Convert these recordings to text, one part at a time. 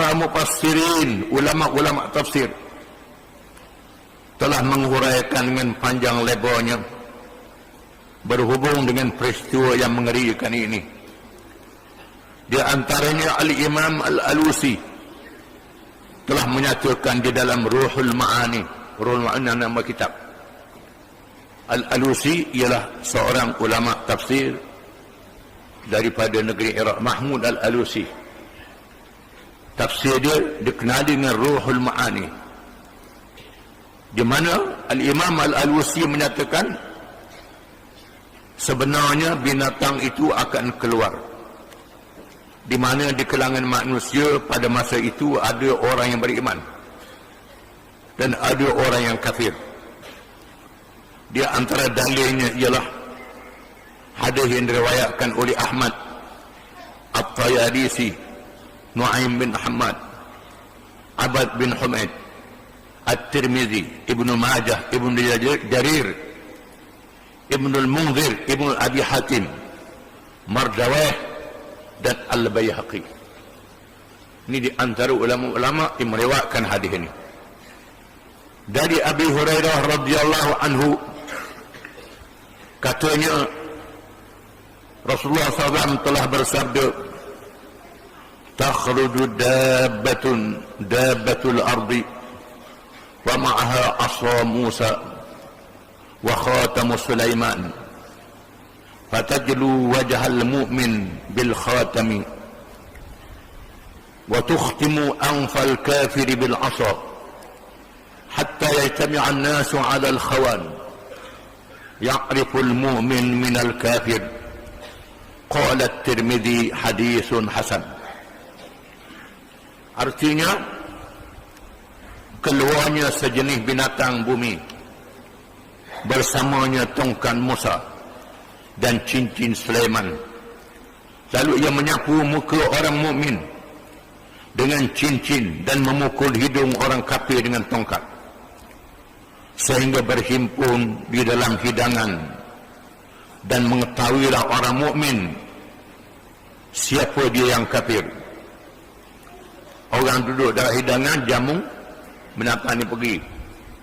para mufassirin, ulama-ulama tafsir telah menguraikan dengan panjang lebarnya berhubung dengan peristiwa yang mengerikan ini. Di antaranya Al-Imam Al-Alusi telah menyatakan di dalam Ruhul Ma'ani. Ruhul Ma'ani nama kitab. Al-Alusi ialah seorang ulama tafsir daripada negeri Iraq, Mahmud Al-Alusi. Tafsir dia dikenali dengan Ruhul Ma'ani, di mana Al-Imam Al-Alusi menyatakan sebenarnya binatang itu akan keluar, di mana di kalangan manusia pada masa itu ada orang yang beriman dan ada orang yang kafir. Di antara dalilnya ialah hadis yang diriwayatkan oleh Ahmad, At-Tayalisi, Nu'aim bin Ahmad, Abad bin Humaid, At-Tirmizi, Ibnu Majah, Ibnu Jarir, Ibnu Al-Munzir, Ibnu Abi Hatim, Mardawah dan Al-Bayhaqi. Ini di antara ulama-ulama yang meriwayatkan hadis ini. Dari Abi Hurairah radhiyallahu anhu, katanya Rasulullah SAW telah bersabda, takhruju dabbatul ardi wa ma'aha asra Musa wa khatamu Sulaiman fatajlu wajhal mu'min bil khatami wa tukhtimu anfal kafiri bil asa hatta yajtami'a an-nasu 'ala al-khawan ya'rifu al-mu'min min al-kafir. Qala At-Tirmidzi haditsun hasan. Artinya keluarnya sejenis binatang bumi bersamanya tongkat Musa dan cincin Sulaiman. Lalu ia menyapu muka orang mukmin dengan cincin dan memukul hidung orang kafir dengan tongkat, sehingga berhimpun di dalam hidangan, dan mengetahuilah orang mukmin siapa dia yang kafir. Orang duduk dalam hidangan jamu, binatang ni pergi.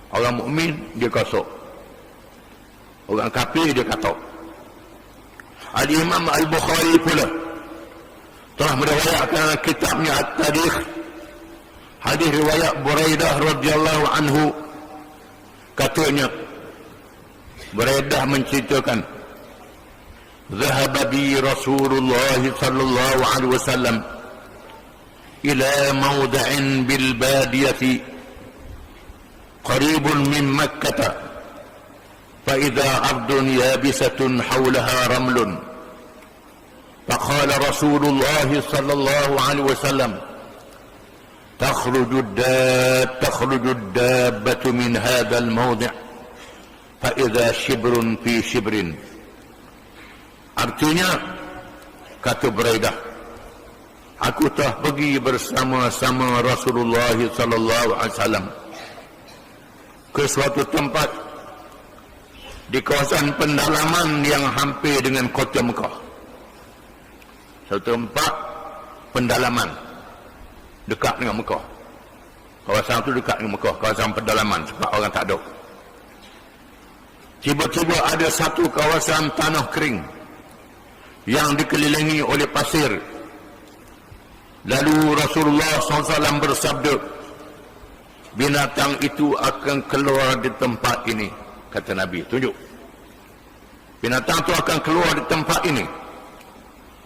Orang mukmin dia kosok, orang kafir dia katok. Al-Imam Al-Bukhari pula telah meriwayatkan kitabnya At-Tarikh, hadis riwayat Buraidah radhiyallahu anhu. Katanya Buraidah menceritakan, "Dhahaba bi Rasulullah sallallahu alaihi wasallam ila mawda'in bil badiyati qaribun min Makkah fa idza ardun yabisatun hawlaha ramlun faqala Rasulullah sallallahu alaihi wasallam takhruju ad-dabbatu min hadzal mawdi' fa idza shibrun fi shibrin." Artinya, kata Buraidah, aku telah pergi bersama-sama Rasulullah sallallahu alaihi wasallam ke suatu tempat di kawasan pendalaman yang hampir dengan kota Mekah. Suatu tempat pendalaman dekat dengan Mekah. Kawasan itu dekat dengan Mekah, kawasan pendalaman sebab orang tak ada. Tiba-tiba ada satu kawasan tanah kering yang dikelilingi oleh pasir. Lalu Rasulullah SAW bersabda, binatang itu akan keluar di tempat ini. Kata Nabi, tunjuk. Binatang itu akan keluar di tempat ini,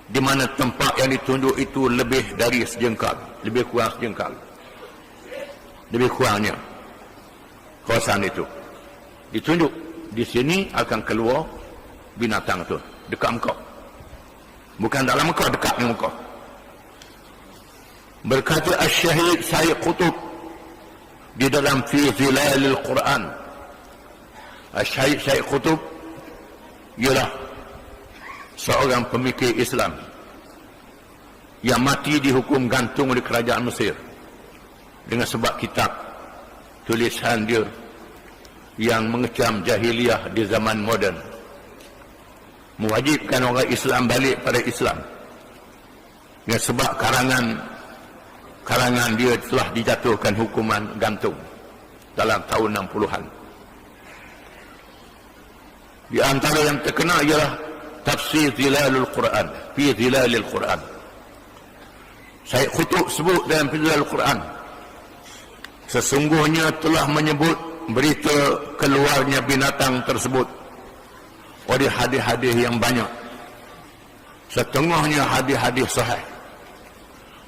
di mana tempat yang ditunjuk itu lebih dari sejengkal, lebih kurang sejengkal, lebih kurangnya kawasan itu ditunjuk. Di sini akan keluar binatang itu, dekat Mekah. Bukan dalam Mekah, dekat dengan Mekah. Berkata Asy-Syahid Sayyid Qutb di dalam Fi Zilalil Quran. Asy-Syahid Sayyid Qutb ialah seorang pemikir Islam yang mati dihukum gantung oleh kerajaan Mesir dengan sebab kitab tulisan dia yang mengecam jahiliyah di zaman moden, mewajibkan orang Islam balik pada Islam dengan sebab karangan kalangan dia telah dijatuhkan hukuman gantung dalam tahun 60-an. Di antara yang terkenal ialah tafsir Zilalul Quran, fi Zilalil Quran. Syekh Qutb sebut dalam Zilalul Quran, sesungguhnya telah menyebut berita keluarnya binatang tersebut oleh hadis-hadis yang banyak. Setengahnya hadis-hadis sahih.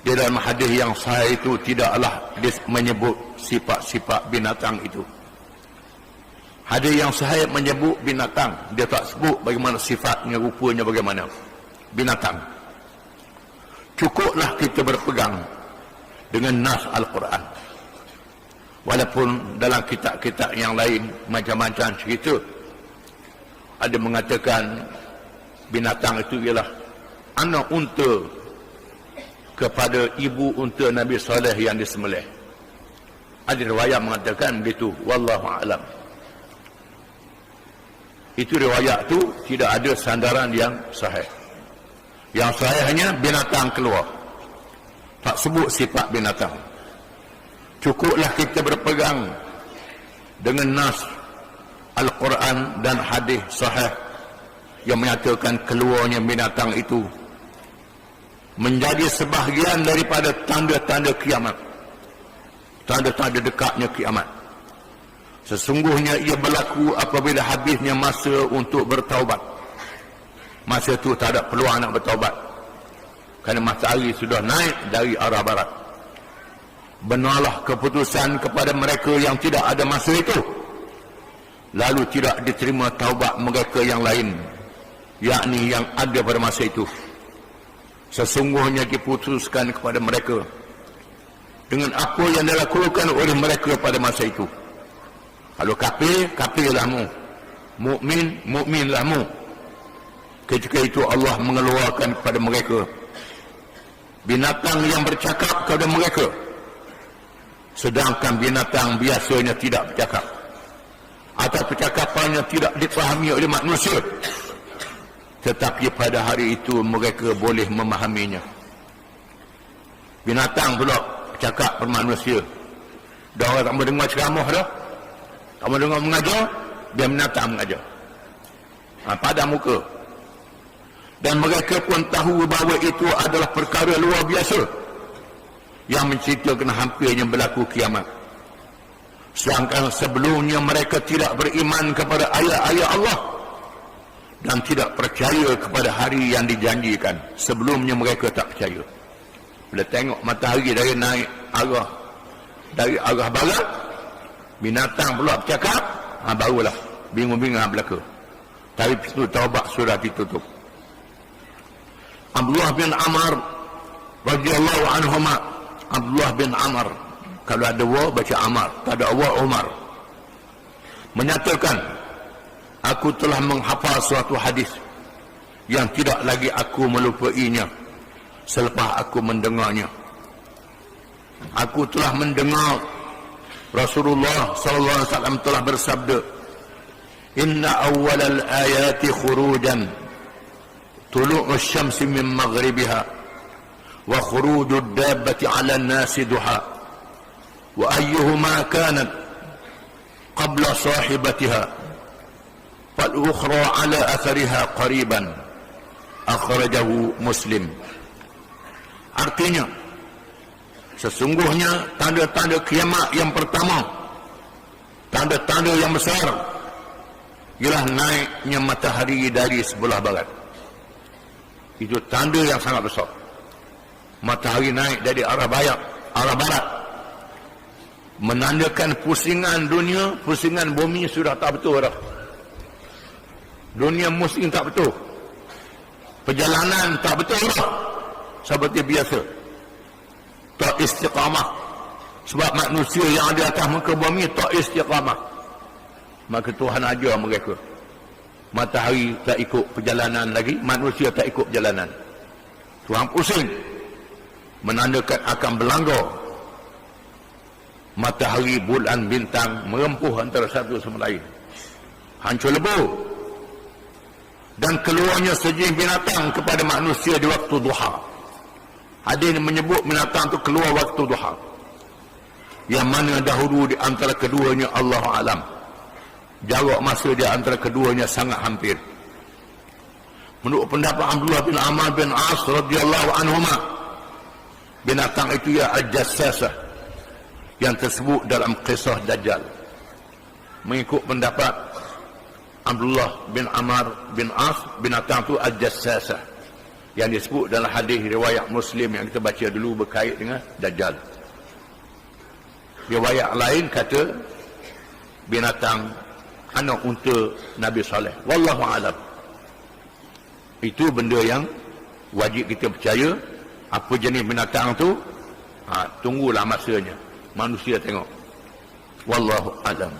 Di dalam hadis yang sahih itu tidaklah menyebut sifat-sifat binatang itu. Hadis yang sahih menyebut binatang, dia tak sebut bagaimana sifatnya, rupanya bagaimana binatang. Cukuplah kita berpegang dengan nas Al-Quran. Walaupun dalam kitab-kitab yang lain macam-macam cerita, ada mengatakan binatang itu ialah anak unta kepada ibu unta Nabi Saleh yang disembelih. Ada riwayat mengatakan begitu, wallahu a'lam. Itu riwayat tu tidak ada sandaran yang sahih. Yang sahih hanya binatang keluar, tak sebut sifat binatang. Cukuplah kita berpegang dengan nas Al-Quran dan hadis sahih yang menyatakan keluarnya binatang itu menjadi sebahagian daripada tanda-tanda kiamat, tanda-tanda dekatnya kiamat. Sesungguhnya ia berlaku apabila habisnya masa untuk bertaubat. Masa itu tak ada peluang nak bertaubat, kerana matahari sudah naik dari arah barat. Benarlah keputusan kepada mereka yang tidak ada masa itu, lalu tidak diterima taubat mereka yang lain, yakni yang ada pada masa itu. Sesungguhnya diputuskan kepada mereka dengan apa yang dilakukan oleh mereka pada masa itu. Kalau kafir, kafirlah mu. Mukmin, mukminlah mu. Ketika itu Allah mengeluarkan kepada mereka binatang yang bercakap kepada mereka, sedangkan binatang biasanya tidak bercakap, atau percakapannya tidak dipahami oleh manusia. Tetapi pada hari itu mereka boleh memahaminya. Binatang pula bercakap pada manusia. Dah orang tak mendengar ceramah dah, tak mendengar mengajar, dia binatang mengajar. Pada muka. Dan mereka pun tahu bahawa itu adalah perkara luar biasa yang menceritakan hampirnya berlaku kiamat. Sedangkan sebelumnya mereka tidak beriman kepada ayat-ayat Allah dan tidak percaya kepada hari yang dijanjikan. Sebelumnya mereka tak percaya. Bila tengok matahari dari naik arah, dari arah barat, binatang pula bercakap, barulah bingung-bingung belaka. Tapi itu taubat sudah ditutup. Abdullah bin Amr radhiyallahu anhuma, Abdullah bin Amr, kalau ada wa baca Amr, tak ada wa Umar, menyatakan, aku telah menghafal suatu hadis yang tidak lagi aku melupainya selepas aku mendengarnya. Aku telah mendengar Rasulullah sallallahu alaihi wasallam telah bersabda, inna awwalal ayati khurujan tulu'us syamsi min maghribiha wa khurujud dabbati 'ala an-nasi duha wa ayyuhuma kanat qabla sahibatiha fal ukhra 'ala athariha qariban, akhrajahu Muslim. Artinya, sesungguhnya tanda-tanda kiamat yang pertama, tanda-tanda yang besar, ialah naiknya matahari dari sebelah barat. Itu tanda yang sangat besar. Matahari naik dari arah barat, menandakan pusingan dunia, pusingan bumi sudah tak betul dah. Dunia pusing tak betul, perjalanan tak betul dah seperti biasa, tak istiqamah. Sebab manusia yang ada atas muka bumi tak istiqamah, maka Tuhan ajar mereka. Matahari tak ikut perjalanan lagi, manusia tak ikut perjalanan, Tuhan pusing, menandakan akan berlanggar. Matahari, bulan, bintang merempuh antara satu sama lain, hancur lebur. Dan keluarnya sejenis binatang kepada manusia di waktu duha. Hadis ini menyebut binatang itu keluar waktu duha. Yang mana dahulu di antara keduanya Allah alam. Jarak masa di antara keduanya sangat hampir. Menurut pendapat Abdullah bin Amr bin As radhiyallahu anhuma, binatang itu ya al-jassasah yang tersebut dalam kisah Dajjal. Mengikut pendapat Abdullah bin Amr bin As, binatang itu al-jassasah yang disebut dalam hadis riwayat Muslim yang kita baca dulu berkait dengan Dajjal. Riwayat lain kata binatang anak unta Nabi Saleh. Wallahu a'lam. Itu benda yang wajib kita percaya. Apa jenis binatang tu? Tunggulah masanya. Manusia tengok. Wallahu a'lam.